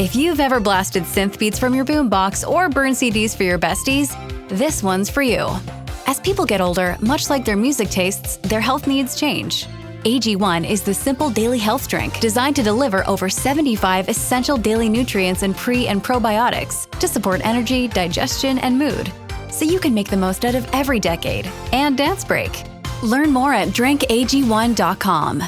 If you've ever blasted synth beats from your boombox or burned CDs for your besties, this one's for you. As people get older, much like their music tastes, their health needs change. AG1 is the simple daily health drink designed to deliver over 75 essential daily nutrients and pre- and probiotics to support energy, digestion, and mood, so you can make the most out of every decade and dance break. Learn more at drinkag1.com.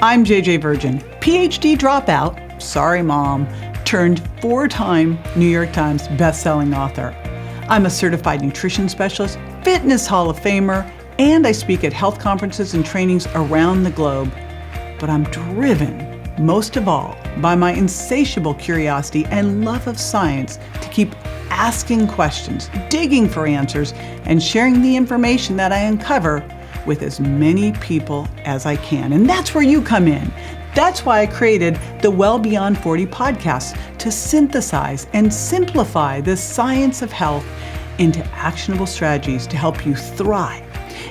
I'm JJ Virgin, PhD dropout, sorry mom, turned 4-time New York Times bestselling author. I'm a certified nutrition specialist, fitness Hall of Famer, and I speak at health conferences and trainings around the globe. But I'm driven, most of all, by my insatiable curiosity and love of science to keep asking questions, digging for answers, and sharing the information that I uncover with as many people as I can. And that's where you come in. That's why I created the Well Beyond 40 podcast, to synthesize and simplify the science of health into actionable strategies to help you thrive.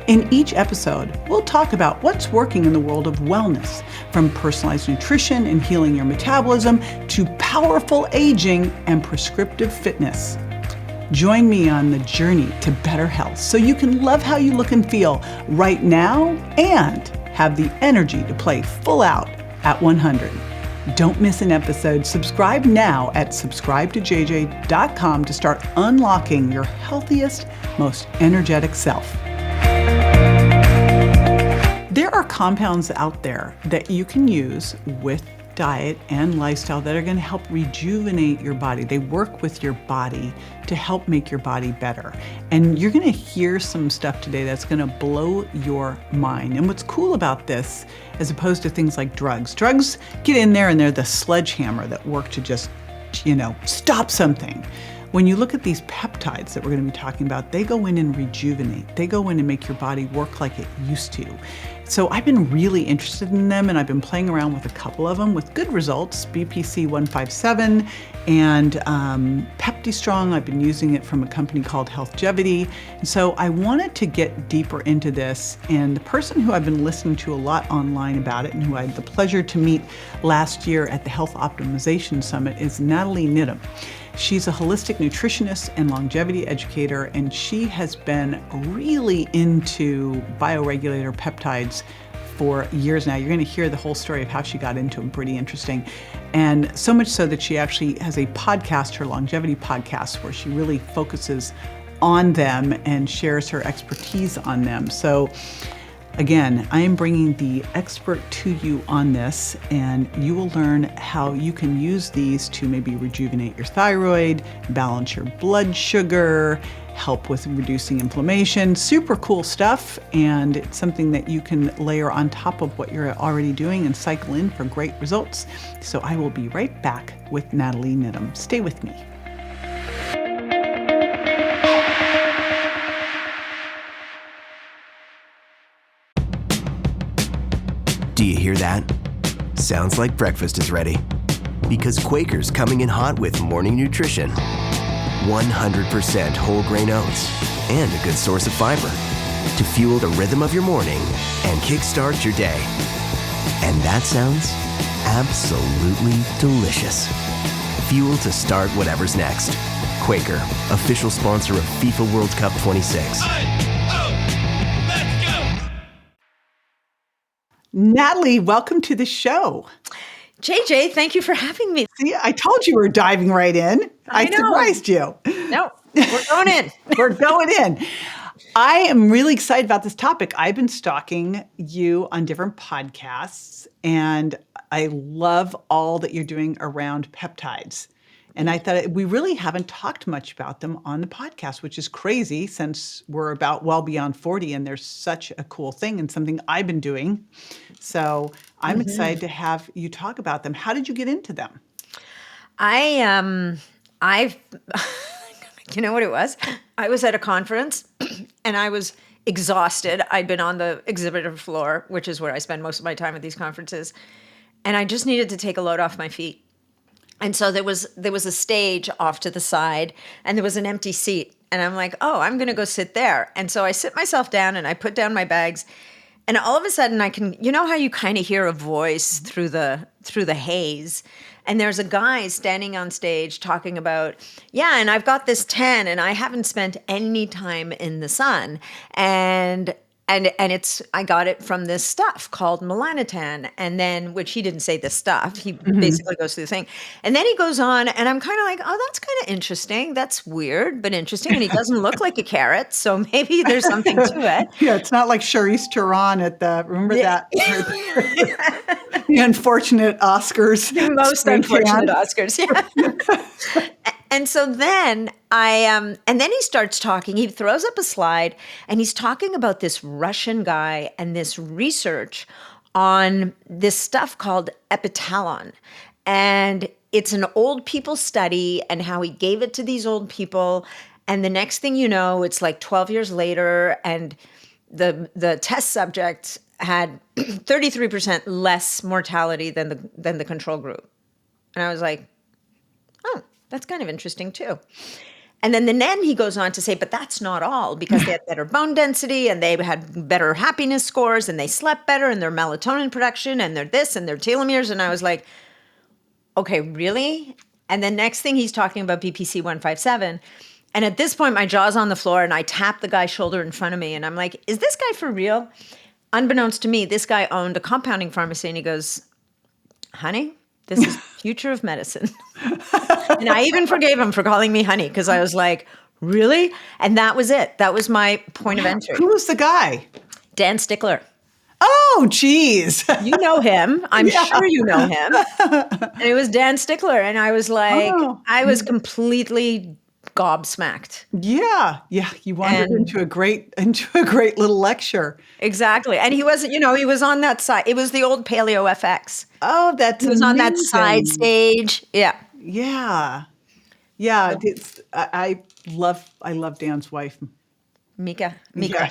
In each episode, we'll talk about what's working in the world of wellness, from personalized nutrition and healing your metabolism to powerful aging and prescriptive fitness. Join me on the journey to better health so you can love how you look and feel right now and have the energy to play full out at 100. Don't miss an episode. Subscribe now at subscribetojj.com to start unlocking your healthiest, most energetic self. There are compounds out there that you can use with diet and lifestyle that are going to help rejuvenate your body. They work with your body to help make your body better. And you're going to hear some stuff today that's going to blow your mind. And what's cool about this, as opposed to things like drugs get in there and they're the sledgehammer that work to just, stop something. When you look at these peptides that we're going to be talking about, they go in and rejuvenate. They go in and make your body work like it used to. So I've been really interested in them, and I've been playing around with a couple of them with good results, BPC 157 and Peptistrong. I've been using it from a company called Healthgevity. And so I wanted to get deeper into this, and the person who I've been listening to a lot online about it and who I had the pleasure to meet last year at the Health Optimization Summit is Nathalie Niddam. She's a holistic nutritionist and longevity educator, and she has been really into bioregulator peptides for years now. You're going to hear the whole story of how she got into them, pretty interesting. And so much so that she actually has a podcast, her longevity podcast, where she really focuses on them and shares her expertise on them. So again, I am bringing the expert to you on this, and you will learn how you can use these to maybe rejuvenate your thyroid, balance your blood sugar, help with reducing inflammation. Super cool stuff, and it's something that you can layer on top of what you're already doing and cycle in for great results. So I will be right back with Nathalie Niddam. Stay with me. Do you hear that? Sounds like breakfast is ready. Because Quaker's coming in hot with morning nutrition. 100% whole grain oats and a good source of fiber to fuel the rhythm of your morning and kickstart your day. And that sounds absolutely delicious. Fuel to start whatever's next. Quaker, official sponsor of FIFA World Cup 26. Nathalie, welcome to the show. JJ, thank you for having me. See, I told you we're diving right in. I surprised you. No, we're going in. We're going in. I am really excited about this topic. I've been stalking you on different podcasts, and I love all that you're doing around peptides. And I thought we really haven't talked much about them on the podcast, which is crazy since we're about well beyond 40 and there's such a cool thing and something I've been doing. So I'm excited to have you talk about them. How did you get into them? I've, you know what it was? I was at a conference and I was exhausted. I'd been on the exhibitor floor, which is where I spend most of my time at these conferences. And I just needed to take a load off my feet. And so there was a stage off to the side and there was an empty seat. And I'm like, oh, I'm going to go sit there. And so I sit myself down and I put down my bags And all of a sudden I can, you know how you kind of hear a voice through the haze, and there's a guy standing on stage talking about, yeah, and I've got this tan and I haven't spent any time in the sun. And it's, I got it from this stuff called melanotan. And then, which he didn't say the stuff, he basically goes through the thing. And then he goes on, and I'm kind of like, oh, that's kind of interesting. That's weird, but interesting. And he doesn't look like a carrot. So maybe there's something to it. Yeah, it's not like Charlize Theron at remember that? The unfortunate Oscars. The most unfortunate Oscars, yeah. And so then and then he starts talking. He throws up a slide, and he's talking about this Russian guy and this research on this stuff called epitalon. And it's an old people study, and how he gave it to these old people. And the next thing you know, it's like 12 years later, and the test subject had 33% less mortality than the control group. And I was like, oh, that's kind of interesting too. And then he goes on to say, but that's not all, because they had better bone density, and they had better happiness scores, and they slept better, and their melatonin production, and their this, and their telomeres. And I was like, okay, really? And then next thing he's talking about BPC 157. And at this point, my jaw's on the floor, and I tap the guy's shoulder in front of me, and I'm like, is this guy for real? Unbeknownst to me, this guy owned a compounding pharmacy, and he goes, honey, this is future of medicine. And I even forgave him for calling me honey, because I was like, really? And that was it. That was my point of entry. Who was the guy? Dan Stickler. Oh, geez. You know him. I'm sure you know him. And it was Dan Stickler. And I was like, I was completely gobsmacked. Yeah. You wandered into a great little lecture. Exactly. And he wasn't, he was on that side. It was the old Paleo FX. Oh, that's He was on that side stage. Yeah. Yeah. Yeah. I love Dan's wife. Mika. Yeah.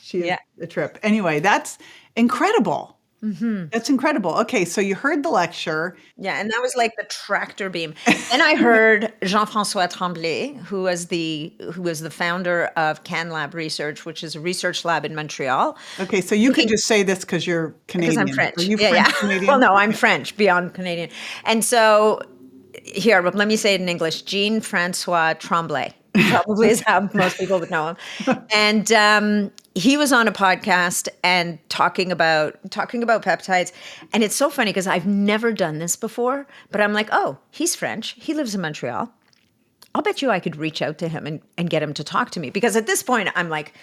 She is a trip. Anyway, that's incredible. Mm-hmm. That's incredible. Okay, so you heard the lecture. Yeah, and that was like the tractor beam. Then I heard Jean-François Tremblay, who was the founder of CanLab Research, which is a research lab in Montreal. Okay, so you can just say this because you're Canadian. Because I'm French. Are you French Canadian? Well, no, I'm French, beyond Canadian. And so here, let me say it in English. Jean-François Tremblay. Probably is how most people would know him. And he was on a podcast and talking about peptides. And it's so funny because I've never done this before, but I'm like, oh, he's French. He lives in Montreal. I'll bet you I could reach out to him and get him to talk to me. Because at this point, I'm like,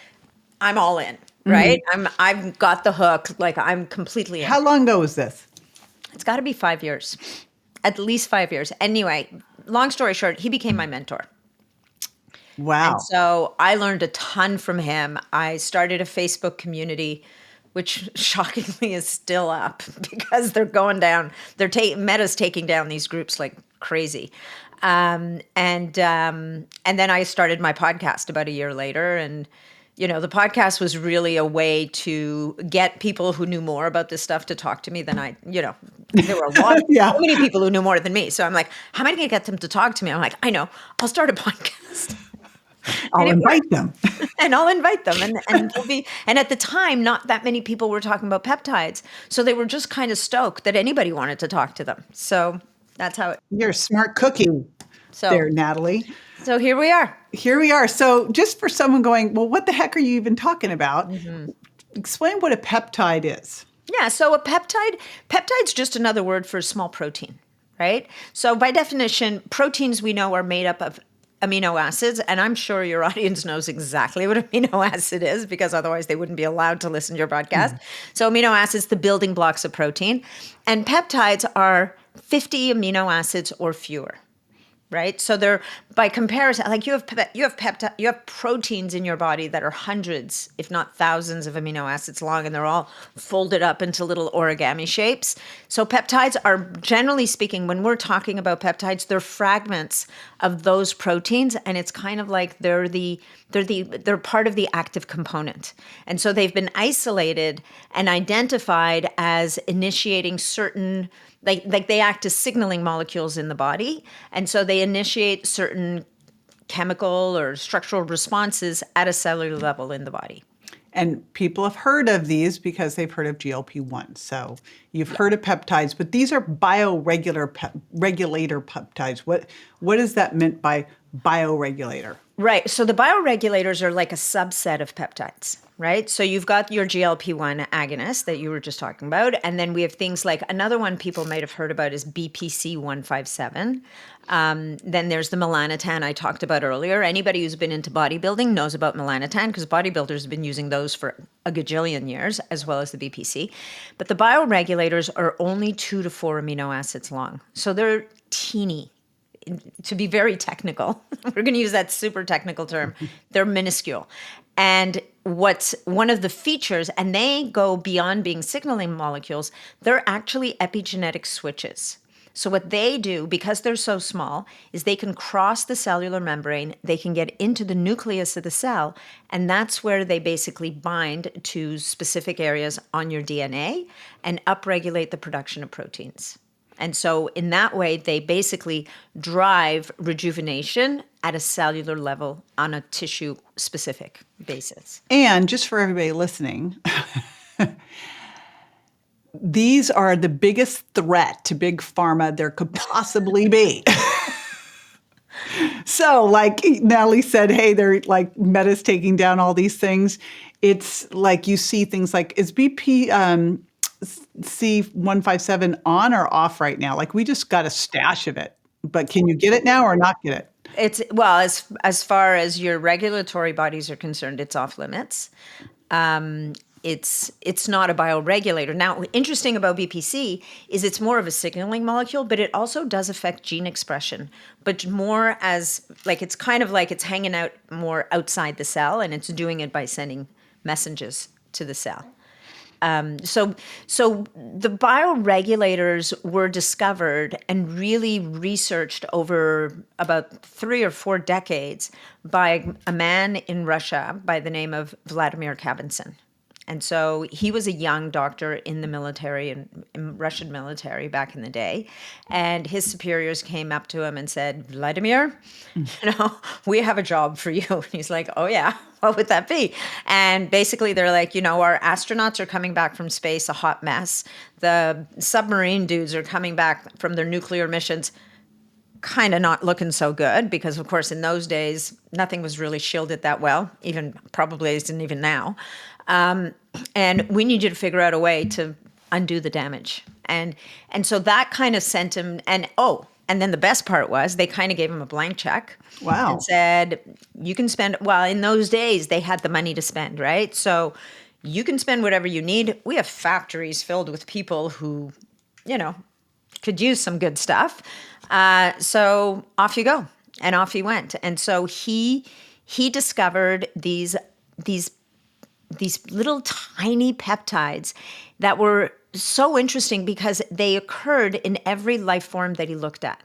I'm all in, right? Mm-hmm. I've got the hook. Like, I'm completely in. How long ago was this? It's got to be 5 years. At least 5 years. Anyway, long story short, he became my mentor. Wow. And so I learned a ton from him. I started a Facebook community, which shockingly is still up because they're going down. Meta's taking down these groups like crazy. And then I started my podcast about a year later. And, the podcast was really a way to get people who knew more about this stuff to talk to me than there were a lot, so many people who knew more than me. So I'm like, how am I going to get them to talk to me? I'm like, I know, I'll start a podcast. I'll invite them. And I'll invite them. And at the time, not that many people were talking about peptides. So they were just kind of stoked that anybody wanted to talk to them. So that's how You're a smart cookie there, Nathalie. So here we are. So just for someone going, well, what the heck are you even talking about? Mm-hmm. Explain what a peptide is. Yeah. So peptide's just another word for a small protein, right? So by definition, proteins we know are made up of amino acids, and I'm sure your audience knows exactly what amino acid is because otherwise they wouldn't be allowed to listen to your podcast. So amino acids, the building blocks of protein, and peptides are 50 amino acids or fewer, right? So they're, by comparison, like you have proteins in your body that are hundreds, if not thousands of amino acids long, and they're all folded up into little origami shapes. So peptides are, generally speaking, when we're talking about peptides, they're fragments of those proteins, and it's kind of like they're part of the active component. And so they've been isolated and identified as initiating certain, like they act as signaling molecules in the body. And so they initiate certain chemical or structural responses at a cellular level in the body. And people have heard of these because they've heard of GLP-1. So you've heard of peptides, but these are bioregulator peptides. What is that meant by bioregulator? Right. So the bioregulators are like a subset of peptides, right? So you've got your GLP-1 agonist that you were just talking about. And then we have things like another one people might have heard about is BPC 157. Then there's the melanotan I talked about earlier. Anybody who's been into bodybuilding knows about melanotan because bodybuilders have been using those for a gajillion years, as well as the BPC. But the bioregulators are only 2 to 4 amino acids long. So they're teeny. To be very technical, we're going to use that super technical term. They're minuscule. And what's one of the features, and they go beyond being signaling molecules, they're actually epigenetic switches. So what they do, because they're so small, is they can cross the cellular membrane, they can get into the nucleus of the cell, and that's where they basically bind to specific areas on your DNA and upregulate the production of proteins. And so in that way, they basically drive rejuvenation at a cellular level on a tissue-specific basis. And just for everybody listening, these are the biggest threat to big pharma there could possibly be. So like Natalie said, hey, they're like Meta's taking down all these things. It's like you see things like, is BP... C157 on or off right now? Like we just got a stash of it, but can you get it now or not get it? It's well, as far as your regulatory bodies are concerned, it's off limits. It's not a bioregulator. Now, interesting about BPC is it's more of a signaling molecule, but it also does affect gene expression, but more as like it's kind of like it's hanging out more outside the cell, and it's doing it by sending messages to the cell. So the bioregulators were discovered and really researched over about 3 or 4 decades by a man in Russia by the name of Vladimir Kabensin. And so he was a young doctor in the military, in Russian military back in the day. And his superiors came up to him and said, Vladimir, we have a job for you. And he's like, oh, yeah, what would that be? And basically they're like, our astronauts are coming back from space, a hot mess. The submarine dudes are coming back from their nuclear missions, kind of not looking so good because, of course, in those days, nothing was really shielded that well, even probably isn't even now. And we need you to figure out a way to undo the damage. And so that kind of sent him, and then the best part was they kind of gave him a blank check. Wow. And said, you can spend, well, in those days, they had the money to spend, right? So you can spend whatever you need. We have factories filled with people who, could use some good stuff. So off you go. And off he went. And so he discovered these little tiny peptides that were so interesting because they occurred in every life form that he looked at.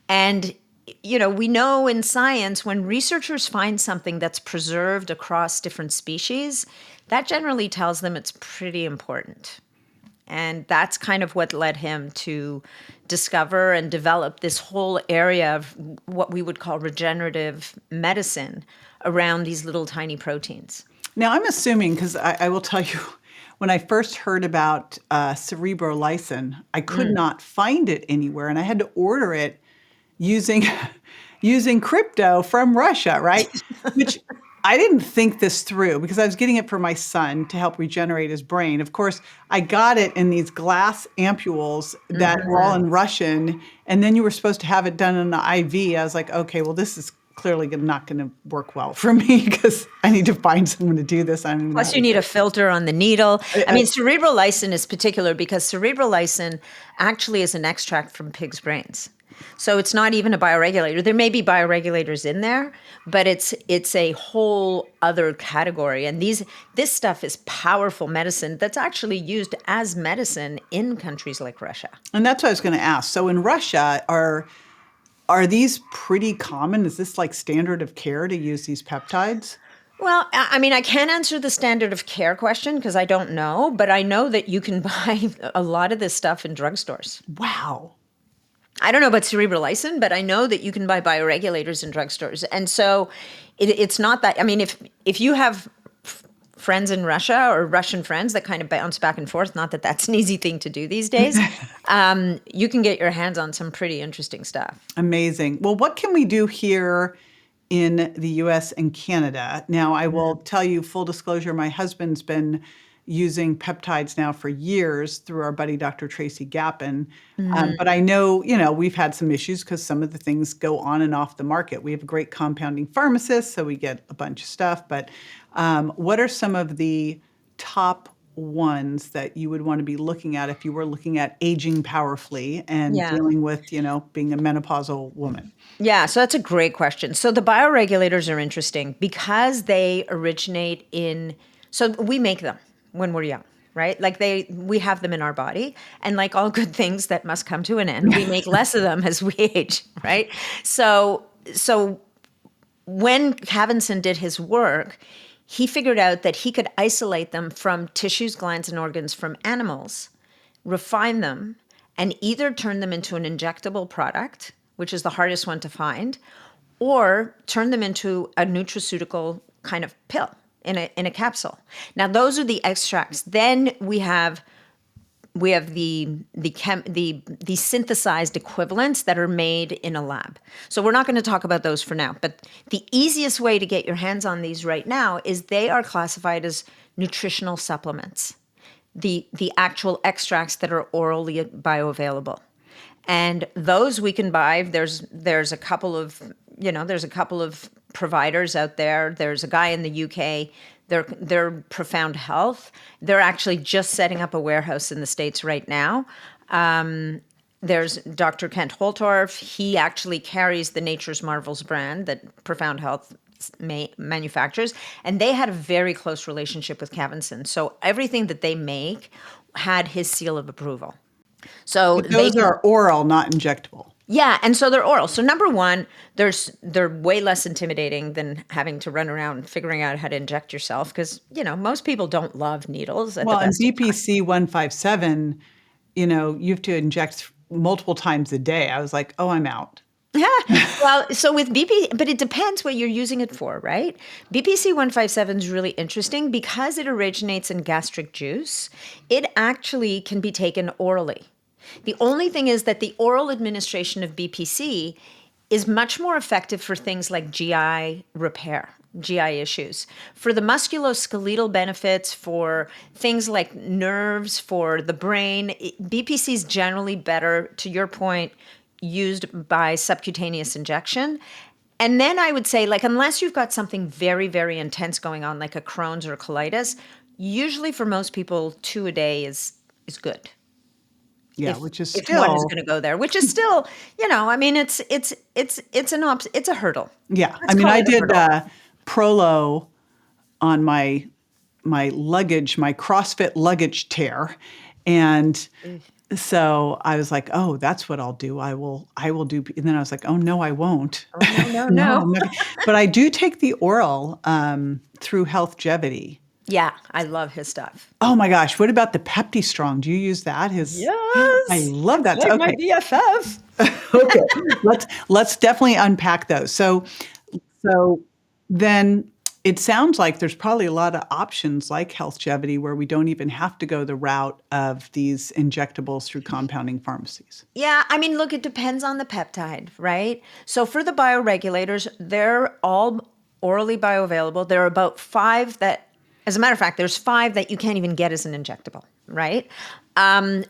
And, we know in science when researchers find something that's preserved across different species, that generally tells them it's pretty important. And that's kind of what led him to discover and develop this whole area of what we would call regenerative medicine around these little tiny proteins. Now, I'm assuming, because I will tell you, when I first heard about cerebrolysin, I could not find it anywhere, and I had to order it using crypto from Russia, right? Which I didn't think this through because I was getting it for my son to help regenerate his brain. Of course, I got it in these glass ampules that were all in Russian, and then you were supposed to have it done in an IV. I was like, okay, well, this is clearly not going to work well for me because I need to find someone to do this. Plus, you need a filter on the needle. I mean, cerebrolysin is particular because cerebrolysin actually is an extract from pigs' brains. So it's not even a bioregulator. There may be bioregulators in there, but it's a whole other category. And this stuff is powerful medicine that's actually used as medicine in countries like Russia. And that's what I was going to ask. So in Russia, are these pretty common? Is this like standard of care to use these peptides? Well, I mean, I can't answer the standard of care question because I don't know, but I know that you can buy a lot of this stuff in drugstores. Wow. I don't know about cerebrolysin, but I know that you can buy bioregulators in drugstores. And so it's not that, I mean, if you have friends in Russia or Russian friends that kind of bounce back and forth. Not that that's an easy thing to do these days. You can get your hands on some pretty interesting stuff. Amazing. Well, what can we do here in the US and Canada? Now, I will tell you, full disclosure, my husband's been using peptides now for years through our buddy, Dr. Tracy Gappin. But I know, we've had some issues because some of the things go on and off the market. We have a great compounding pharmacist, so we get a bunch of stuff. But what are some of the top ones that you would want to be looking at if you were looking at aging powerfully and dealing with, being a menopausal woman? Yeah, so that's a great question. So the bioregulators are interesting because they originate so we make them when we're young, right? Like we have them in our body, and like all good things that must come to an end, we make less of them as we age, right? So when Cavinson did his work, he figured out that he could isolate them from tissues, glands, and organs from animals, refine them, and either turn them into an injectable product, which is the hardest one to find, or turn them into a nutraceutical kind of pill in a capsule. Now, those are the extracts. Then we have the synthesized equivalents that are made in a lab. So we're not going to talk about those for now. But the easiest way to get your hands on these right now is they are classified as nutritional supplements. The actual extracts that are orally bioavailable. And those we can buy. There's a couple of providers out there. There's a guy in the UK. They're Profound Health. They're actually just setting up a warehouse in the States right now. There's Dr. Kent Holtorf. He actually carries the Nature's Marvels brand that Profound Health manufactures, and they had a very close relationship with Cavinson. So everything that they make had his seal of approval. So but those are oral, not injectable. Yeah, and so they're oral. So number one, they're way less intimidating than having to run around figuring out how to inject yourself because, most people don't love needles. Well, and BPC 157, you have to inject multiple times a day. I was like, oh, I'm out. Yeah. Well, so with but it depends what you're using it for, right? BPC 157 is really interesting because it originates in gastric juice. It actually can be taken orally. The only thing is that the oral administration of BPC is much more effective for things like GI repair, GI issues. For the musculoskeletal benefits, for things like nerves, for the brain, BPC is generally better, to your point, used by subcutaneous injection. And then I would say, unless you've got something very, very intense going on, like a Crohn's or colitis, usually for most people, 2 a day is good. Yeah, which is if still one is going to go there, which is still, it's a hurdle. Yeah, I did Prolo on my luggage, my CrossFit luggage tear, and so I was like, oh, that's what I'll do. I will do. And then I was like, oh no, I won't. Oh, no. But I do take the oral through Healthgevity. Yeah, I love his stuff. Oh my gosh, what about the Pepti Strong? Do you use that? Yes, I love that. Like my BFF. Okay, let's definitely unpack those. So then it sounds like there's probably a lot of options like Healthgevity where we don't even have to go the route of these injectables through compounding pharmacies. Yeah, look, it depends on the peptide, right? So for the bioregulators, they're all orally bioavailable. There are about 5 that, as a matter of fact, there's 5 that you can't even get as an injectable, right?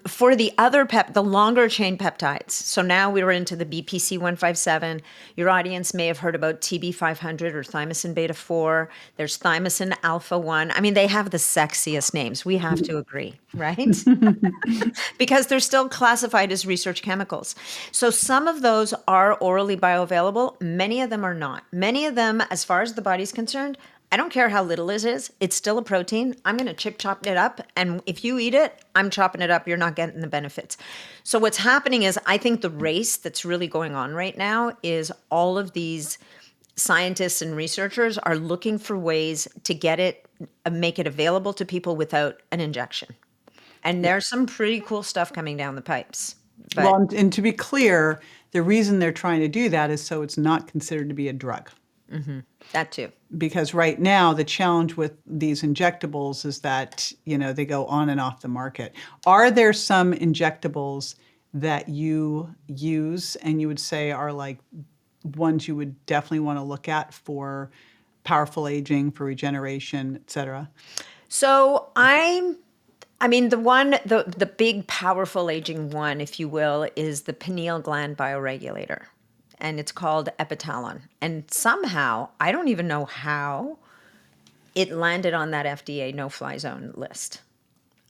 For the other the longer chain peptides, so now we were into the BPC 157. Your audience may have heard about TB 500 or thymosin beta 4. There's thymosin alpha 1. They have the sexiest names. We have to agree, right? Because they're still classified as research chemicals. So some of those are orally bioavailable. Many of them are not. Many of them, as far as the body's concerned, I don't care how little it is. It's still a protein. I'm going to chop it up. And if you eat it, I'm chopping it up. You're not getting the benefits. So what's happening is I think the race that's really going on right now is all of these scientists and researchers are looking for ways to make it available to people without an injection. And there's some pretty cool stuff coming down the pipes. But, well, and to be clear, the reason they're trying to do that is so it's not considered to be a drug. That too. Because right now the challenge with these injectables is that, they go on and off the market. Are there some injectables that you use and you would say are like ones you would definitely want to look at for powerful aging, for regeneration, et cetera? So the big powerful aging one, if you will, is the pineal gland bioregulator. And it's called epitalon. And somehow, I don't even know how, it landed on that FDA no-fly zone list.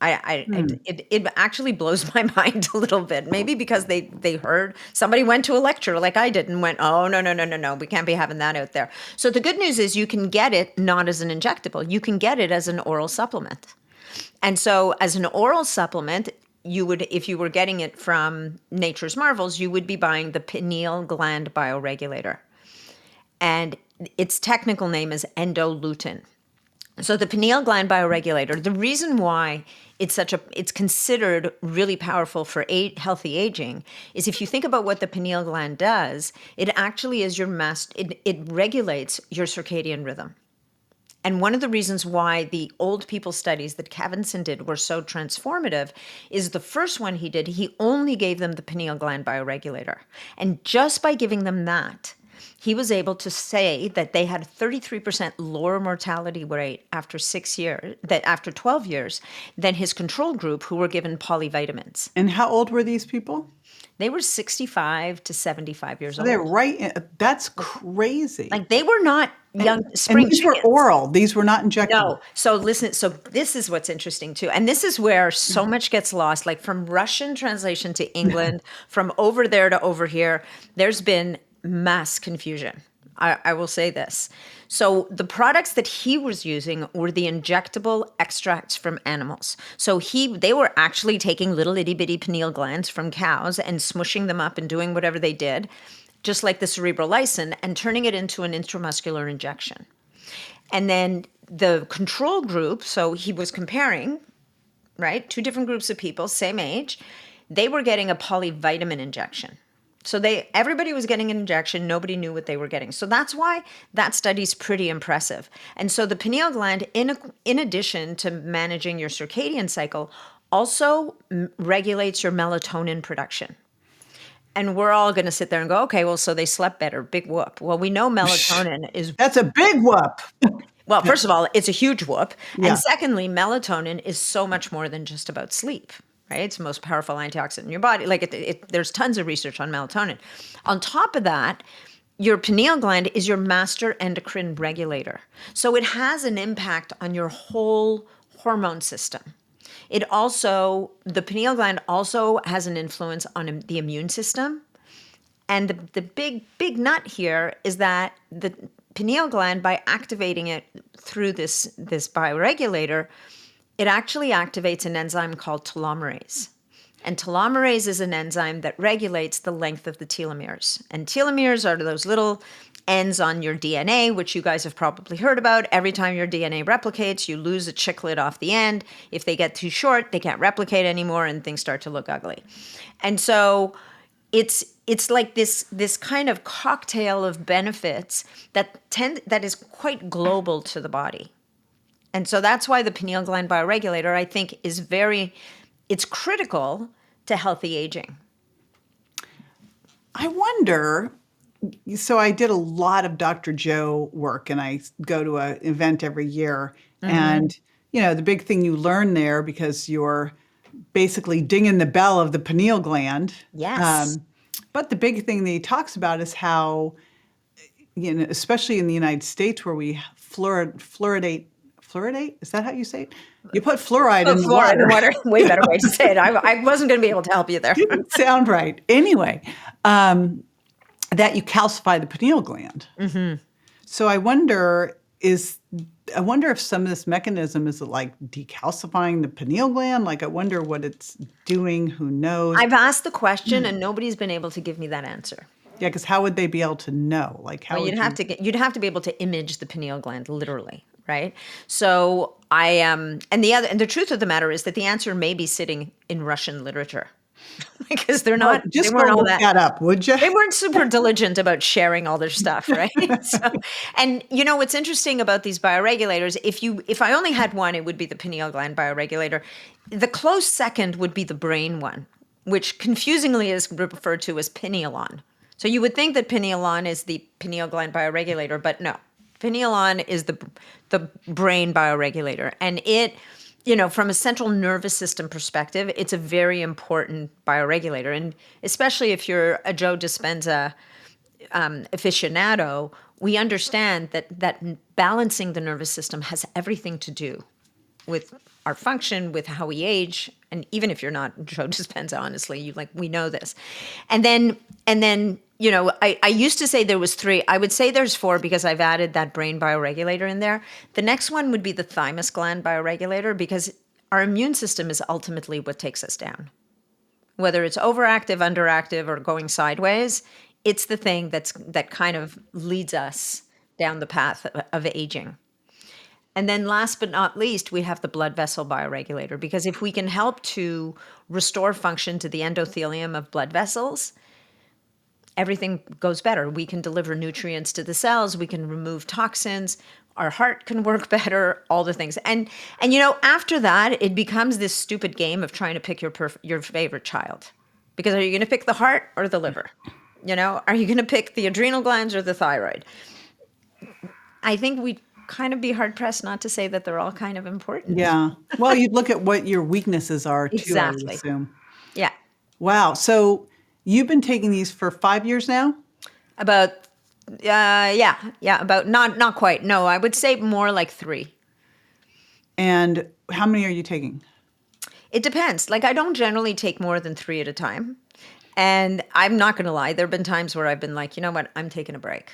It actually blows my mind a little bit. Maybe because they heard somebody went to a lecture like I did and went, oh no, we can't be having that out there. So the good news is you can get it not as an injectable. You can get it as an oral supplement. And so as an oral supplement, you would, if you were getting it from Nature's Marvels, you would be buying the pineal gland bioregulator. And its technical name is endolutin. So the pineal gland bioregulator, the reason why it's considered really powerful for healthy aging is if you think about what the pineal gland does, it actually is it regulates your circadian rhythm. And one of the reasons why the old people studies that Cavinson did were so transformative is the first one he did, he only gave them the pineal gland bioregulator. And just by giving them that, he was able to say that they had a 33% lower mortality rate after 12 years than his control group who were given polyvitamins. And how old were these people? They were 65 to 75 years old. They're right. That's crazy. Like they were not young spring and these chickens. were oral. These were not injectable. No. So listen, so this is what's interesting too. And this is where so much gets lost, like from Russian translation to England, from over there to over here, there's been mass confusion. I will say this. So the products that he was using were the injectable extracts from animals. So they were actually taking little itty bitty pineal glands from cows and smushing them up and doing whatever they did, just like the cerebral lysin, and turning it into an intramuscular injection. And then the control group, so he was comparing, right, two different groups of people, same age, they were getting a polyvitamin injection. So everybody was getting an injection. Nobody knew what they were getting. So that's why that study's pretty impressive. And so the pineal gland, in addition to managing your circadian cycle, also regulates your melatonin production. And we're all going to sit there and go, okay, well, so they slept better. Big whoop. Well, we know melatonin is... That's a big whoop. Well, first of all, it's a huge whoop. Yeah. And secondly, melatonin is so much more than just about sleep. Right? It's the most powerful antioxidant in your body. Like there's tons of research on melatonin. On top of that, your pineal gland is your master endocrine regulator. So it has an impact on your whole hormone system. The pineal gland also has an influence on the immune system. And the big nut here is that the pineal gland, by activating it through this bioregulator, it actually activates an enzyme called telomerase. And telomerase is an enzyme that regulates the length of the telomeres. And telomeres are those little ends on your DNA, which you guys have probably heard about. Every time your DNA replicates, you lose a chiclet off the end. If they get too short, they can't replicate anymore and things start to look ugly. And so it's like this kind of cocktail of benefits that is quite global to the body. And so that's why the pineal gland bioregulator, I think, it's critical to healthy aging. I wonder, so I did a lot of Dr. Joe work, and I go to an event every year. Mm-hmm. And, the big thing you learn there, because you're basically dinging the bell of the pineal gland. Yes. But the big thing that he talks about is how, especially in the United States where we fluoridate, is that how you say it? You put fluoride in water. Way better way to say it. I wasn't going to be able to help you there. Didn't sound right. Anyway, that you calcify the pineal gland. Mm-hmm. So I wonder if some of this mechanism is like decalcifying the pineal gland. Like I wonder what it's doing. Who knows? I've asked the question and nobody's been able to give me that answer. Yeah, because how would they be able to know? Like how you'd have to be able to image the pineal gland literally. Right. So and the truth of the matter is that the answer may be sitting in Russian literature. because they're Well, not, they just go weren't all look that. that up, would you? They weren't super diligent about sharing all their stuff, right? And what's interesting about these bioregulators, if I only had one, it would be the pineal gland bioregulator. The close second would be the brain one, which confusingly is referred to as pinealon. So you would think that pinealon is the pineal gland bioregulator, but no. Pinealon is the brain bioregulator, and it, from a central nervous system perspective, it's a very important bioregulator. And especially if you're a Joe Dispenza aficionado, we understand that balancing the nervous system has everything to do with our function, with how we age, and even if you're not Joe Dispenza, honestly, we know this. And then I used to say there was 3. I would say there's 4 because I've added that brain bioregulator in there. The next one would be the thymus gland bioregulator, because our immune system is ultimately what takes us down. Whether it's overactive, underactive, or going sideways, it's the thing that kind of leads us down the path of aging. And then last but not least, we have the blood vessel bioregulator, because if we can help to restore function to the endothelium of blood vessels, everything goes better. We can deliver nutrients to the cells. We can remove toxins. Our heart can work better, all the things. And after that, it becomes this stupid game of trying to pick your favorite child. Because are you going to pick the heart or the liver? Are you going to pick the adrenal glands or the thyroid? I think we'd kind of be hard-pressed not to say that they're all kind of important. Yeah. Well, you'd look at what your weaknesses are, too, Exactly. I would assume. Yeah. Wow. So you've been taking these for 5 years now? About, about not quite. No, I would say more like 3. And how many are you taking? It depends. I don't generally take more than 3 at a time. And I'm not going to lie. There have been times where I've been like, you know what? I'm taking a break.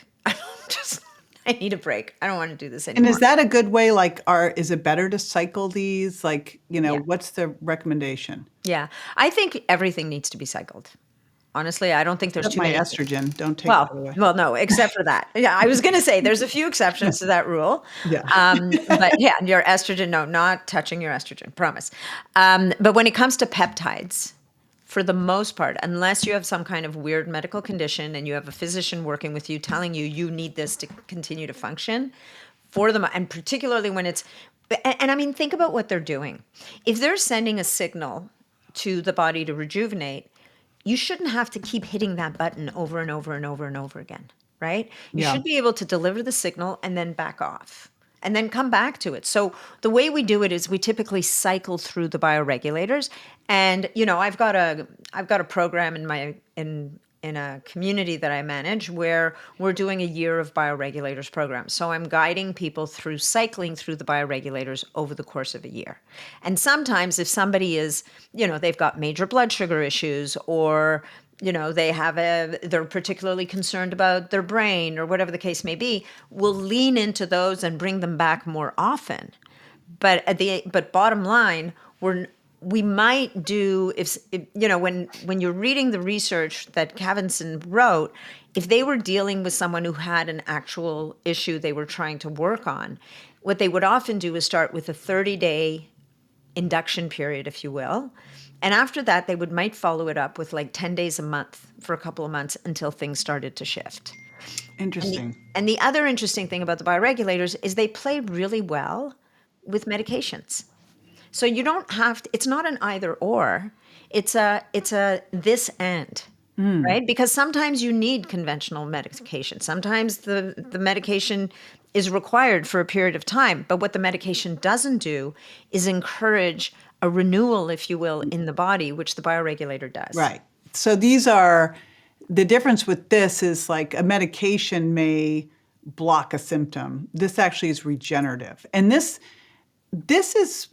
I need a break. I don't want to do this anymore. And is that a good way? Is it better to cycle these? What's the recommendation? Yeah. I think everything needs to be cycled. Honestly, I don't think there's Except too my many. estrogen. Don't take that away. Well, no, except for that. Yeah, I was going to say there's a few exceptions to that rule. Yeah. But yeah, your estrogen, no, not touching your estrogen, promise. But when it comes to peptides, for the most part, unless you have some kind of weird medical condition and you have a physician working with you telling you need this to continue to function, for them, and particularly when it's, and I mean, think about what they're doing. If they're sending a signal to the body to rejuvenate, you shouldn't have to keep hitting that button over and over and over and over again, right? You Yeah. should be able to deliver the signal and then back off and then come back to it. So the way we do it is we typically cycle through the bioregulators. And, I've got a program in a community that I manage where we're doing a year of bioregulators program. So I'm guiding people through cycling through the bioregulators over the course of a year. And sometimes if somebody is, they've got major blood sugar issues, or, they're particularly concerned about their brain, or whatever the case may be, we'll lean into those and bring them back more often. But bottom line, we might do when you're reading the research that Cavinson wrote, if they were dealing with someone who had an actual issue they were trying to work on, what they would often do is start with a 30-day induction period, if you will. And after that, they might follow it up with 10 days a month for a couple of months until things started to shift. Interesting. And the other interesting thing about the bioregulators is they play really well with medications. So you don't have to, it's not an either or, it's a this and, right? Because sometimes you need conventional medication. Sometimes the medication is required for a period of time, but what the medication doesn't do is encourage a renewal, if you will, in the body, which the bioregulator does. Right. So the difference with this is a medication may block a symptom. This actually is regenerative. And this is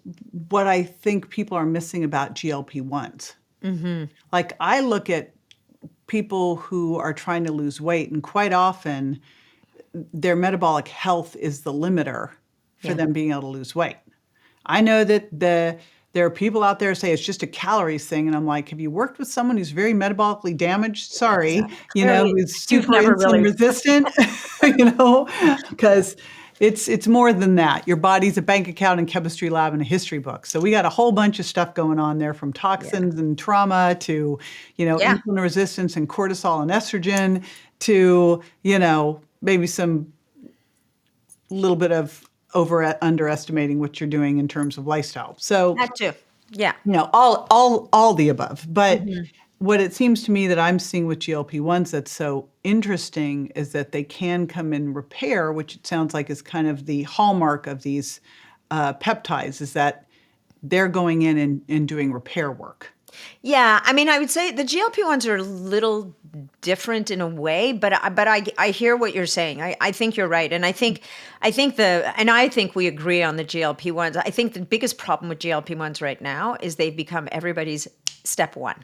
what I think people are missing about GLP-1s. Mm-hmm. I look at people who are trying to lose weight, and quite often their metabolic health is the limiter for them being able to lose weight. I know that there are people out there who say it's just a calories thing, and I'm like, have you worked with someone who's very metabolically damaged? Sorry, who's super never insulin really- resistant, because It's more than that. Your body's a bank account and chemistry lab and a history book. So we got a whole bunch of stuff going on there, from toxins and trauma to, Yeah. insulin resistance and cortisol and estrogen to, maybe some little bit of underestimating what you're doing in terms of lifestyle. So, That too. Yeah. all the above. But what it seems to me that I'm seeing with GLP-1s that's so interesting is that they can come in repair, which it sounds like is kind of the hallmark of these peptides, is that they're going in and doing repair work. Yeah, I mean, I would say the GLP-1s are a little different in a way, but I hear what you're saying. I think you're right, and I think we agree on the GLP-1s. I think the biggest problem with GLP-1s right now is they've become everybody's step one,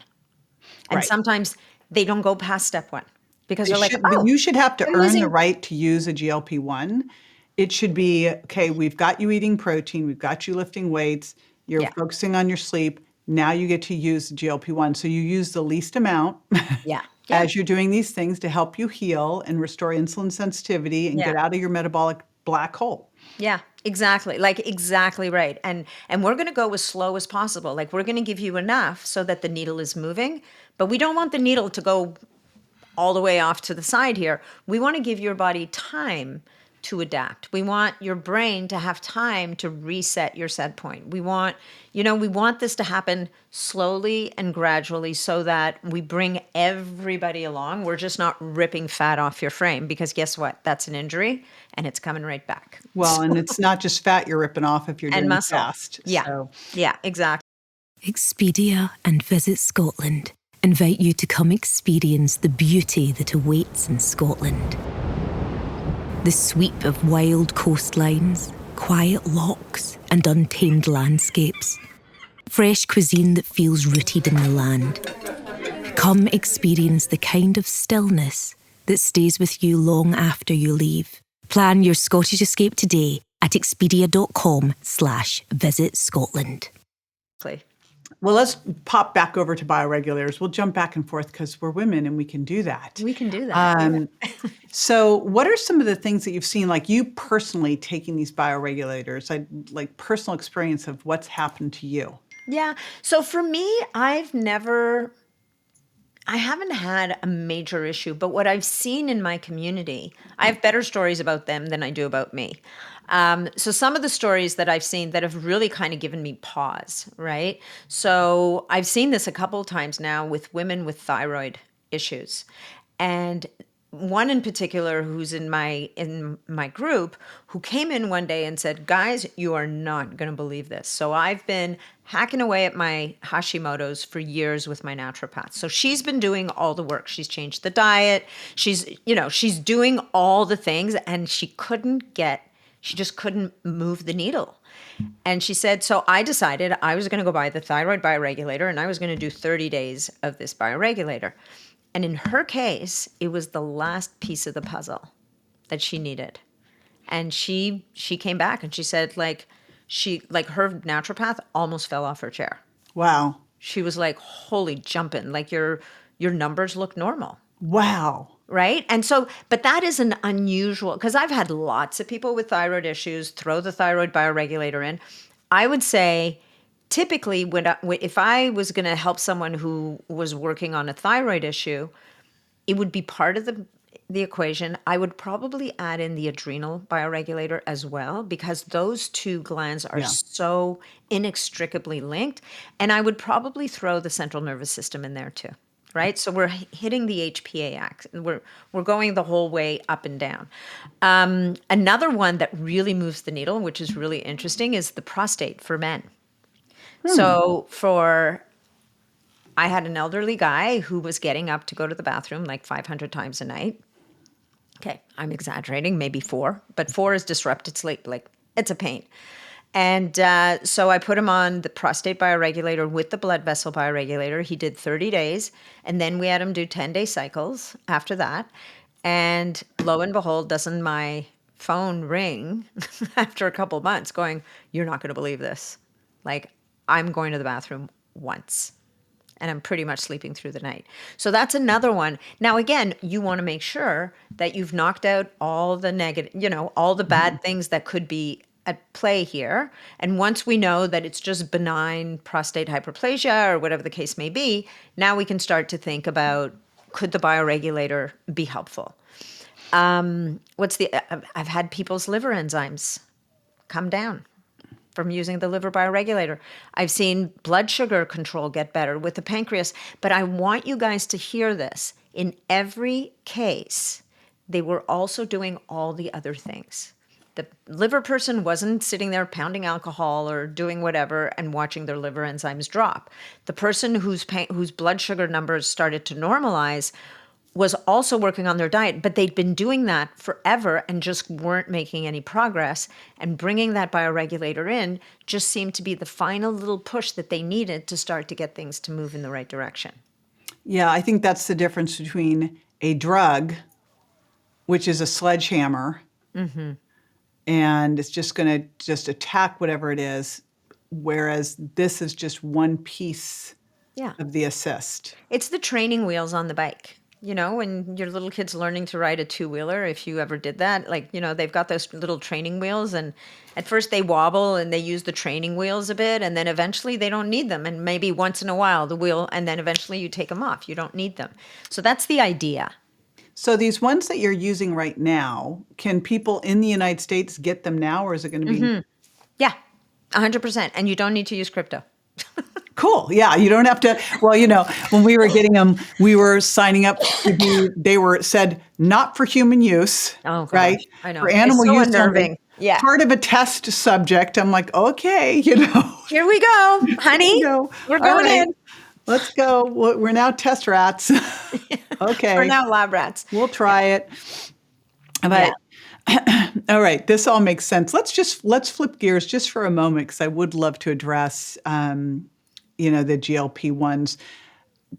and Right. sometimes they don't go past step one because They they're like, should, but oh, you should have to I'm earn the using right to use a GLP-1. It should be, okay, we've got you eating protein, we've got you lifting weights, you're Yeah. focusing on your sleep. Now you get to use the GLP-1. So you use the least amount Yeah. as you're doing these things to help you heal and restore insulin sensitivity and Yeah. get out of your metabolic black hole. Yeah, exactly. Like exactly right. And we're going to go as slow as possible. Like we're going to give you enough so that the needle is moving, but we don't want the needle to go all the way off to the side here. We want to give your body time to adapt. We want your brain to have time to reset your set point. We want this to happen slowly and gradually so that we bring everybody along. We're just not ripping fat off your frame, because guess what? That's an injury and it's coming right back. Well, and it's not just fat you're ripping off if you're And doing muscle. fast. Yeah. So Yeah, exactly. Expedia and Visit Scotland invite you to come experience the beauty that awaits in Scotland. The sweep of wild coastlines, quiet lochs, and untamed landscapes. Fresh cuisine that feels rooted in the land. Come experience the kind of stillness that stays with you long after you leave. Plan your Scottish escape today at expedia.com/Visit Scotland. well, let's pop back over to bioregulators. We'll jump back and forth because we're women and we can do that. We can do that. So what are some of the things that you've seen, like you personally taking these bioregulators, like personal experience of what's happened to you? Yeah. So for me, I haven't had a major issue, but what I've seen in my community, I have better stories about them than I do about me. So some of the stories that I've seen that have really kind of given me pause, right? So I've seen this a couple of times now with women with thyroid issues. And one in particular who's in my group, who came in one day and said, guys, you are not going to believe this. So I've been hacking away at my Hashimoto's for years with my naturopath. So she's been doing all the work. She's changed the diet. She's doing all the things, and she just couldn't move the needle. And she said, so I decided I was going to go buy the thyroid bioregulator, and I was going to do 30 days of this bioregulator. And in her case, it was the last piece of the puzzle that she needed. And she came back and she said, her naturopath almost fell off her chair. Wow. She was like, holy jumping, like your numbers look normal. Wow. Right? And so, but that is an unusual, because I've had lots of people with thyroid issues throw the thyroid bioregulator in. I would say, typically, if I was going to help someone who was working on a thyroid issue, it would be part of the equation. I would probably add in the adrenal bioregulator as well, because those two glands are so inextricably linked. And I would probably throw the central nervous system in there too. Right? So we're hitting the HPA axis. We're going the whole way up and down. Another one that really moves the needle, which is really interesting, is the prostate for men. So I had an elderly guy who was getting up to go to the bathroom like 500 times a night. Okay, I'm exaggerating, maybe 4, but 4 is disrupted sleep. Like, it's a pain. And so I put him on the prostate bioregulator with the blood vessel bioregulator. He did 30 days, and then we had him do 10-day cycles after that. And lo and behold, doesn't my phone ring after a couple months going, you're not going to believe this. Like, I'm going to the bathroom once. and I'm pretty much sleeping through the night. So that's another one. Now, again, you want to make sure that you've knocked out all the negative, all the bad things that could be at play here. And once we know that it's just benign prostate hyperplasia or whatever the case may be, now we can start to think about, could the bioregulator be helpful? I've had people's liver enzymes come down from using the liver bioregulator. I've seen blood sugar control get better with the pancreas. But I want you guys to hear this. In every case, they were also doing all the other things. The liver person wasn't sitting there pounding alcohol or doing whatever and watching their liver enzymes drop. The person whose blood sugar numbers started to normalize was also working on their diet, but they'd been doing that forever and just weren't making any progress. And bringing that bioregulator in just seemed to be the final little push that they needed to start to get things to move in the right direction. Yeah, I think that's the difference between a drug, which is a sledgehammer, and it's just going to just attack whatever it is, whereas this is just one piece of the assist. It's the training wheels on the bike. When your little kid's learning to ride a two-wheeler, if you ever did that, they've got those little training wheels, and at first they wobble and they use the training wheels a bit, and then eventually they don't need them. And maybe once in a while the wheel, and then eventually you take them off. You don't need them. So that's the idea. So these ones that you're using right now, can people in the United States get them now, or is it going to be? Yeah, 100%. And you don't need to use crypto. Cool. Yeah. You don't have to. Well, when we were getting them, we were signing up to be, they were said not for human use. Oh, gosh. Right. I know. For animal use. Unnerving. Yeah. Part of a test subject. I'm like, okay, Here we go, honey. We're going in. Let's go. We're now test rats. Okay. We're now lab rats. We'll try it. But all right, this all makes sense. Let's flip gears just for a moment, because I would love to address the GLP-1s.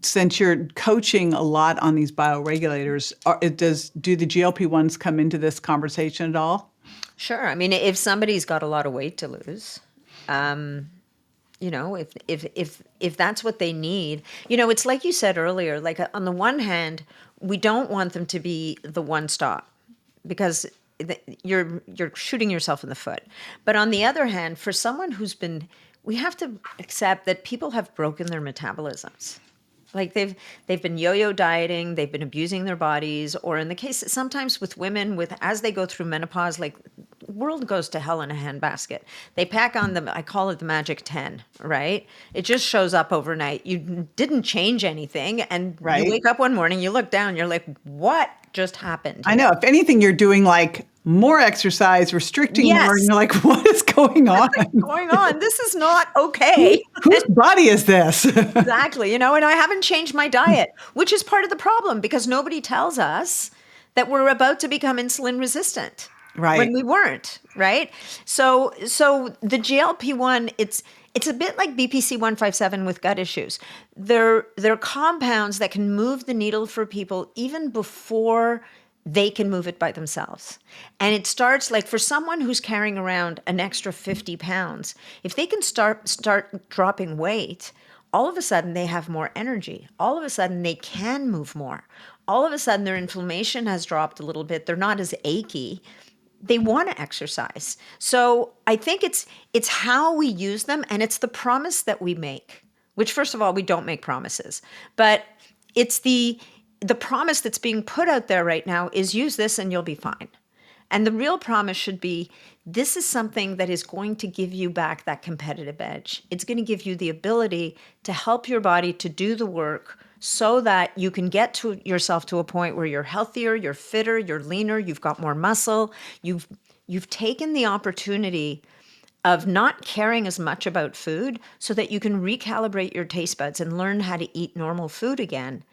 Since you're coaching a lot on these bioregulators, do the GLP-1s come into this conversation at all? Sure. I mean, if somebody's got a lot of weight to lose, if that's what they need, it's like you said earlier, like on the one hand, we don't want them to be the one stop, because you're shooting yourself in the foot. But on the other hand, for someone we have to accept that people have broken their metabolisms. Like they've been yo-yo dieting, they've been abusing their bodies, or in the case sometimes with women, as they go through menopause, like the world goes to hell in a handbasket. They pack on I call it the magic 10, right? It just shows up overnight. You didn't change anything, and you wake up one morning, you look down, you're like, what just happened? I know. If anything, you're doing like more exercise, restricting more, and you're like, what is going on? What's going on? This is not okay. Whose body is this? Exactly. And I haven't changed my diet, which is part of the problem, because nobody tells us that we're about to become insulin resistant. Right. When we weren't, right? So the GLP-1, it's a bit like BPC 157 with gut issues. They're compounds that can move the needle for people even before they can move it by themselves. And it starts like for someone who's carrying around an extra 50 pounds, if they can start dropping weight, all of a sudden they have more energy. All of a sudden they can move more. All of a sudden their inflammation has dropped a little bit. They're not as achy. They want to exercise. So I think it's how we use them, and it's the promise that we make, which first of all, we don't make promises, but it's the promise that's being put out there right now is use this and you'll be fine. And the real promise should be, this is something that is going to give you back that competitive edge. It's going to give you the ability to help your body to do the work so that you can get to yourself to a point where you're healthier, you're fitter, you're leaner, you've got more muscle. You've taken the opportunity of not caring as much about food so that you can recalibrate your taste buds and learn how to eat normal food again.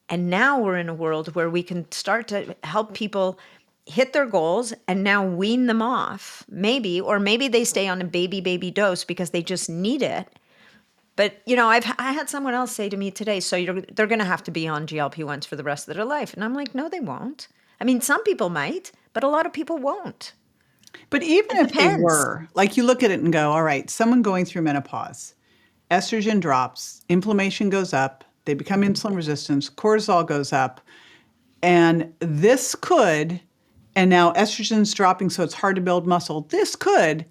And now we're in a world where we can start to help people hit their goals and now wean them off, maybe they stay on a baby dose because they just need it. But, I had someone else say to me today, so they're going to have to be on GLP-1s for the rest of their life. And I'm like, no, they won't. I mean, some people might, but a lot of people won't. But even if they were, like you look at it and go, all right, someone going through menopause, estrogen drops, inflammation goes up, they become insulin resistant, cortisol goes up, and this could, and now estrogen's dropping, so it's hard to build muscle. This could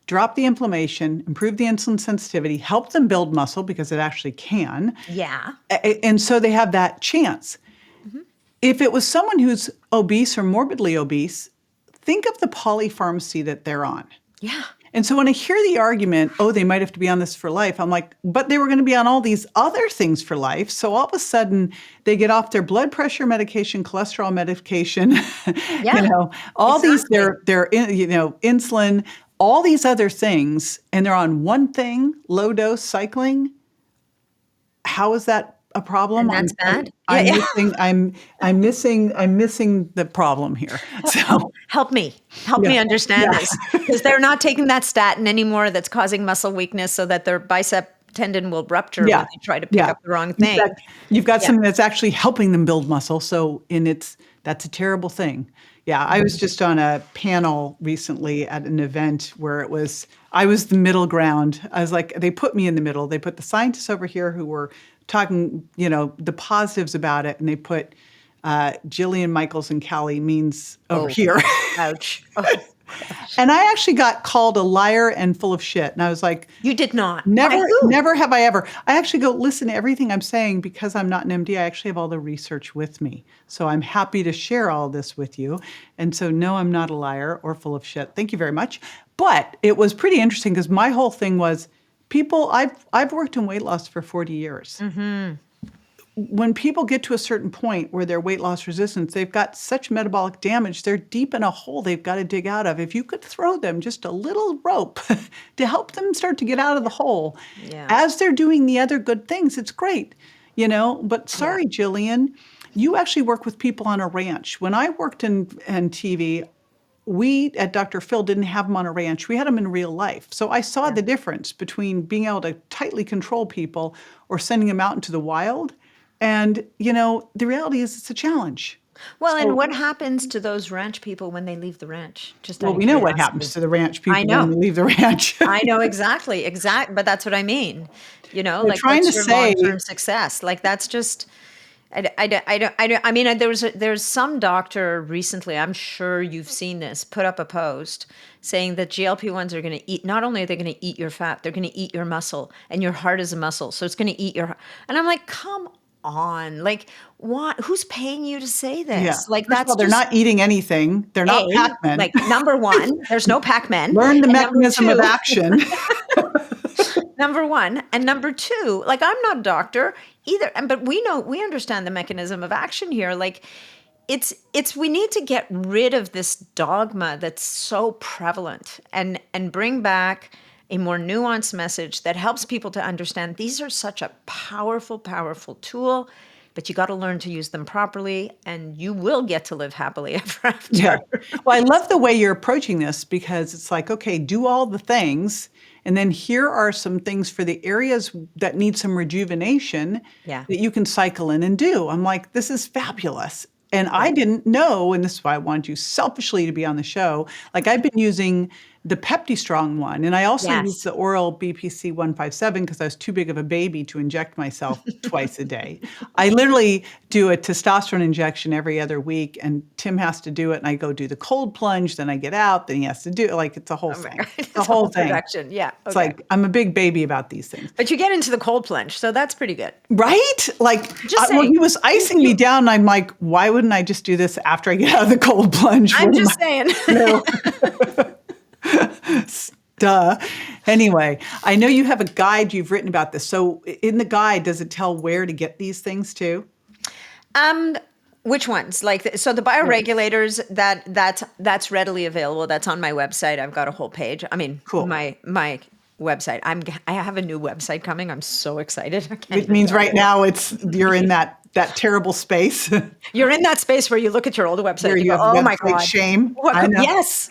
drop the inflammation, improve the insulin sensitivity, help them build muscle because it actually can. Yeah. And so they have that chance. If it was someone who's obese or morbidly obese, think of the polypharmacy that they're on. Yeah. And so when I hear the argument, oh, they might have to be on this for life, I'm like, but they were going to be on all these other things for life. So all of a sudden, they get off their blood pressure medication, cholesterol medication, all these, their insulin, all these other things, and they're on one thing, low dose cycling. How is that a problem? And that's bad. I'm missing the problem here. So help me understand this, because they're not taking that statin anymore that's causing muscle weakness so that their bicep tendon will rupture when they try to pick up the wrong thing. You've got something that's actually helping them build muscle. So that's a terrible thing. Yeah, I was just on a panel recently at an event where I was the middle ground. I was like, they put me in the middle. They put the scientists over here who were talking, the positives about it, and they put Jillian, Michaels, and Callie Means over here. Ouch. And I actually got called a liar and full of shit. And I was like, you did not. Never have I ever. I actually go listen to everything I'm saying because I'm not an MD. I actually have all the research with me. So I'm happy to share all this with you. And so no, I'm not a liar or full of shit. Thank you very much. But it was pretty interesting because my whole thing was I've worked in weight loss for 40 years. Mm-hmm. When people get to a certain point where they're weight loss resistant, they've got such metabolic damage, they're deep in a hole they've got to dig out of. If you could throw them just a little rope to help them start to get out of the hole, as they're doing the other good things, it's great, But sorry, Jillian, you actually work with people on a ranch. When I worked in TV, we at Dr. Phil didn't have them on a ranch. We had them in real life. So I saw the difference between being able to tightly control people or sending them out into the wild. And, the reality is it's a challenge. Well, and what happens to those ranch people when they leave the ranch? We know what happens to the ranch people when they leave the ranch. I know exactly. But that's what I mean. They're trying to say long-term success. Like that's just. I mean, there's some doctor recently, I'm sure you've seen this, put up a post saying that GLP-1s are going to eat, not only are they going to eat your fat, they're going to eat your muscle, and your heart is a muscle, so it's going to eat your, and I'm like, come on, like what? Who's paying you to say this? Yeah. Like First of all, they're not eating anything. They're not Pac-Men. Like number one, there's no Pac-Men. Learn the mechanism of action. Number one. And number two, like I'm not a doctor either, but we understand the mechanism of action here. Like we need to get rid of this dogma that's so prevalent and bring back a more nuanced message that helps people to understand these are such a powerful, powerful tool, but you got to learn to use them properly and you will get to live happily ever after. Yeah. Well, I love the way you're approaching this because it's like, okay, do all the things. And then here are some things for the areas that need some rejuvenation that you can cycle in and do. I'm like, this is fabulous. And I didn't know, and this is why I wanted you selfishly to be on the show. Like I've been using the Peptistrong one, and I also use the oral BPC 157 because I was too big of a baby to inject myself twice a day. I literally do a testosterone injection every other week, and Tim has to do it, and I go do the cold plunge, then I get out, then he has to do it. Like it's a whole thing. It's a whole thing. Production. Yeah. Okay. It's like I'm a big baby about these things. But you get into the cold plunge, so that's pretty good. Right? Like, well, he was icing me down, and I'm like, why wouldn't I just do this after I get out of the cold plunge? I'm just saying. Duh. Anyway, I know you have a guide you've written about this. So in the guide, does it tell where to get these things too? Which ones? Like, so the bioregulators, that's readily available. That's on my website. I've got a whole page. I mean, cool. My website. I have a new website coming. I'm so excited. It means right now you're in that terrible space. You're in that space where you look at your old website and you go, oh my God. Shame. I know. Yes.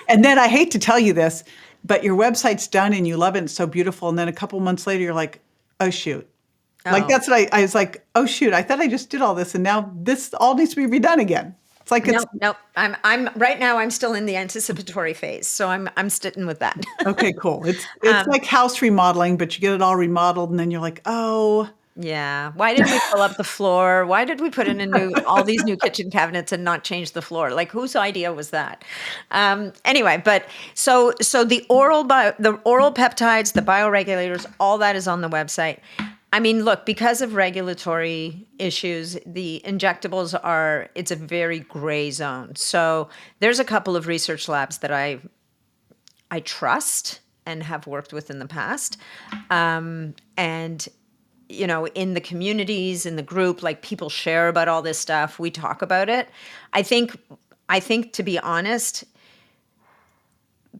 And then I hate to tell you this, but your website's done and you love it. It's so beautiful. And then a couple months later, you're like, oh, shoot. Like that's what I was like, oh, shoot. I thought I just did all this. And now this all needs to be redone again. It's like it's No. I'm right now. I'm still in the anticipatory phase, so I'm sitting with that. okay, cool. It's like house remodeling, but you get it all remodeled, and then you're like, oh, Yeah. Why did we pull up the floor? Why did we put in all these new kitchen cabinets and not change the floor? Like, whose idea was that? Anyway, but so the oral peptides, the bioregulators, all that is on the website. I mean, look, because of regulatory issues, the injectables it's a very gray zone. So there's a couple of research labs that I trust and have worked with in the past, and in the communities, in the group, like people share about all this stuff. We talk about it. I think to be honest,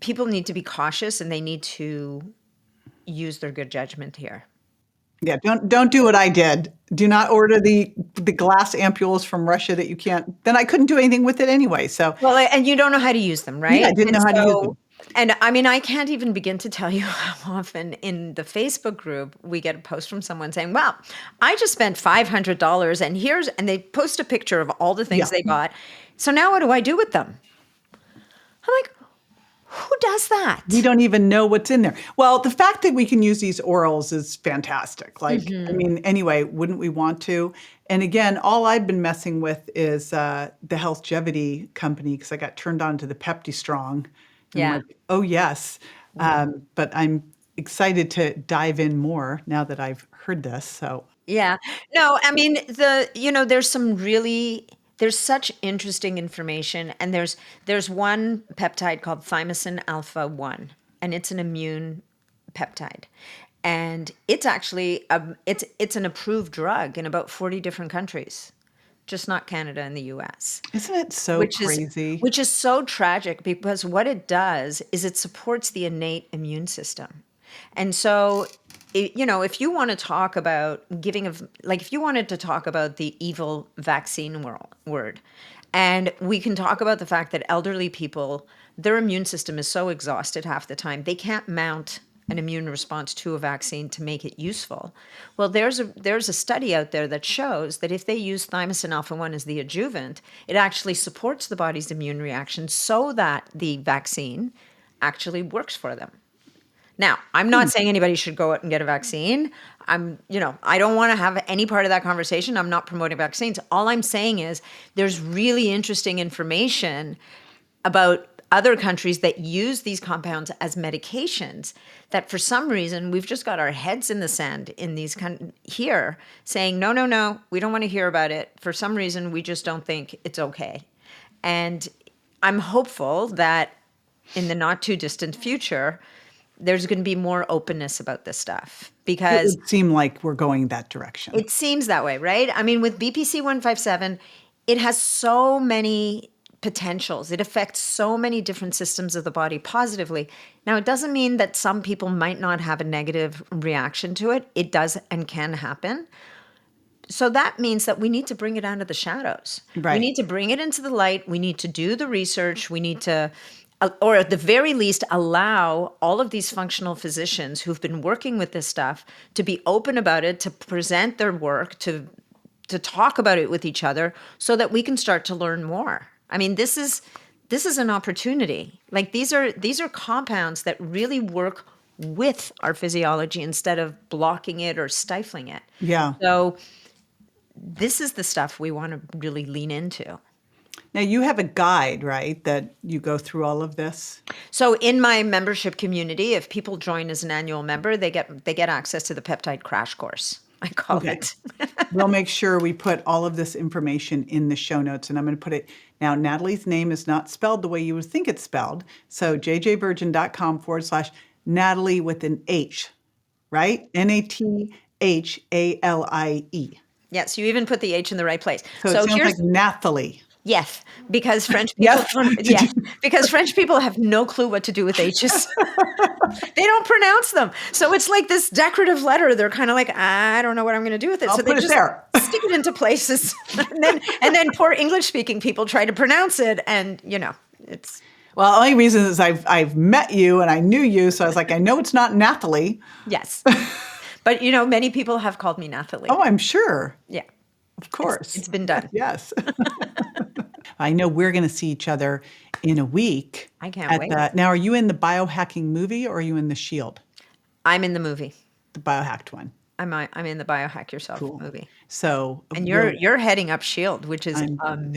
people need to be cautious and they need to use their good judgment here. yeah, don't do what I did. Do not order the glass ampules from Russia that you can't. Then I couldn't do anything with it anyway. So Well, and you don't know how to use them, right? yeah, I didn't know how to use them. And I mean, I can't even begin to tell you how often in the Facebook group we get a post from someone saying, "Well, I just spent $500 and they post a picture of all the things Yeah. they bought. So now what do I do with them?" I'm like, who does that? We don't even know what's in there. Well, the fact that we can use these orals is fantastic. Like, I mean, anyway, wouldn't we want to? And again, all I've been messing with is the Healthgevity company because I got turned on to the Pepti Strong. And I'm Yeah. like, oh, yes. But I'm excited to dive in more now that I've heard this. So Yeah. No, I mean, there's such interesting information, and there's one peptide called thymosin alpha 1, and it's an immune peptide. And it's actually it's an approved drug in about 40 different countries, just not Canada and the US. isn't it so crazy? Which is so tragic because what it does is it supports the innate immune system. And so, if you want to talk about if you wanted to talk about the evil vaccine word, and we can talk about the fact that elderly people, their immune system is so exhausted half the time, they can't mount an immune response to a vaccine to make it useful. Well, there's a study out there that shows that if they use thymosin alpha 1 as the adjuvant, it actually supports the body's immune reaction so that the vaccine actually works for them. Now, I'm not saying anybody should go out and get a vaccine. I don't want to have any part of that conversation. I'm not promoting vaccines. All I'm saying is there's really interesting information about other countries that use these compounds as medications that for some reason we've just got our heads in the sand in these here saying, no, we don't want to hear about it. For some reason, we just don't think it's okay. And I'm hopeful that in the not too distant future, there's going to be more openness about this stuff because It would seem like we're going that direction. it seems that way, right? I mean, with BPC 157, it has so many potentials. It affects so many different systems of the body positively. Now, it doesn't mean that some people might not have a negative reaction to it. It does and can happen. So that means that we need to bring it out of the shadows. Right. We need to bring it into the light. We need to do the research. We need to, or at the very least, allow all of these functional physicians who've been working with this stuff to be open about it, to present their work, to talk about it with each other so that we can start to learn more. I mean, this is an opportunity. Like these are compounds that really work with our physiology instead of blocking it or stifling it. Yeah. So this is the stuff we want to really lean into. Now you have a guide, right, that you go through all of this? So in my membership community, if people join as an annual member, they get access to the peptide crash course. I call it. We'll make sure we put all of this information in the show notes, and I'm going to put it now. Natalie's name is not spelled the way you would think it's spelled. So jjvirgin.com/Natalie with an H, right? Nathale. Yes, you even put the H in the right place. So it sounds like Nathalie. Yes, because French people because French people have no clue what to do with H's. They don't pronounce them. So it's like this decorative letter. They're kind of like, I don't know what I'm going to do with it. I'll so put they it just there. stick it into places. and then poor English speaking people try to pronounce it, and it's Well, the only reason is I've met you and I knew you, so I was like, I know it's not Nathalie. yes. But many people have called me Nathalie. Oh, I'm sure. Yeah. Of course. It's been done. Yes. I know we're going to see each other in a week. I can't wait. Now, are you in the biohacking movie or are you in the Shield, I'm in the movie. the biohacked one? I'm in the Biohack Yourself movie. So, And you're heading up Shield, which is the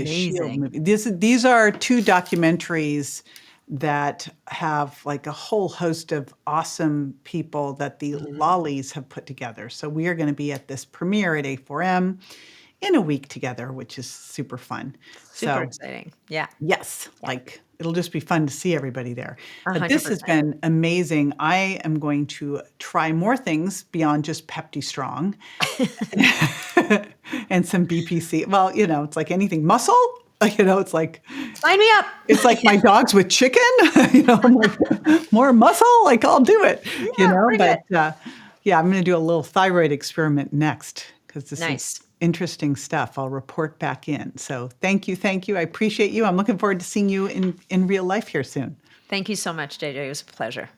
Shield amazing. movie. These are two documentaries that have like a whole host of awesome people that the lollies have put together. So we are going to be at this premiere at A4M in a week together, which is super fun. Super exciting. Yeah. Yes, like it'll just be fun to see everybody there. But this has 100%. been amazing. I am going to try more things beyond just Pepti Strong and some BPC. Well, it's like anything muscle. It's like Sign me up. it's like my dogs with chicken. I'm like more muscle. Like I'll do it. bring But it. I'm going to do a little thyroid experiment next because this Nice. is interesting stuff. I'll report back in. So thank you. I appreciate you. I'm looking forward to seeing you in real life here soon. Thank you so much, JJ. It was a pleasure.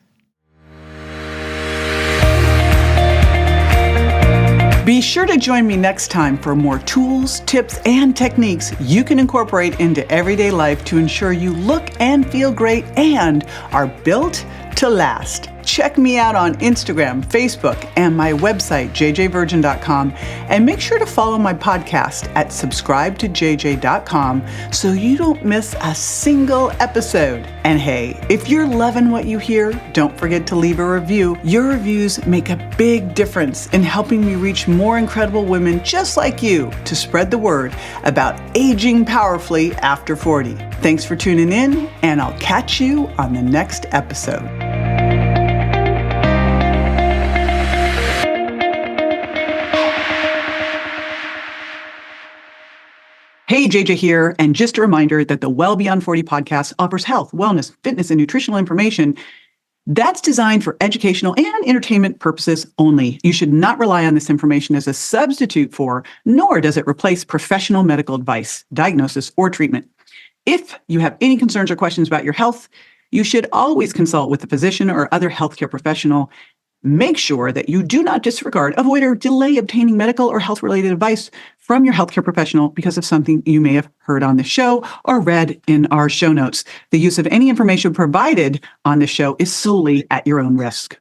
Be sure to join me next time for more tools, tips, and techniques you can incorporate into everyday life to ensure you look and feel great and are built to last. Check me out on Instagram, Facebook, and my website, jjvirgin.com, and make sure to follow my podcast at subscribetojj.com so you don't miss a single episode. And hey, if you're loving what you hear, don't forget to leave a review. Your reviews make a big difference in helping me reach more incredible women just like you to spread the word about aging powerfully after 40. Thanks for tuning in, and I'll catch you on the next episode. Hey, JJ here, and just a reminder that the Well Beyond 40 podcast offers health, wellness, fitness, and nutritional information that's designed for educational and entertainment purposes only. You should not rely on this information as a substitute for, nor does it replace professional medical advice, diagnosis, or treatment. If you have any concerns or questions about your health, you should always consult with a physician or other healthcare professional. Make sure that you do not disregard, avoid, or delay obtaining medical or health-related advice from your healthcare professional because of something you may have heard on the show or read in our show notes. The use of any information provided on the show is solely at your own risk.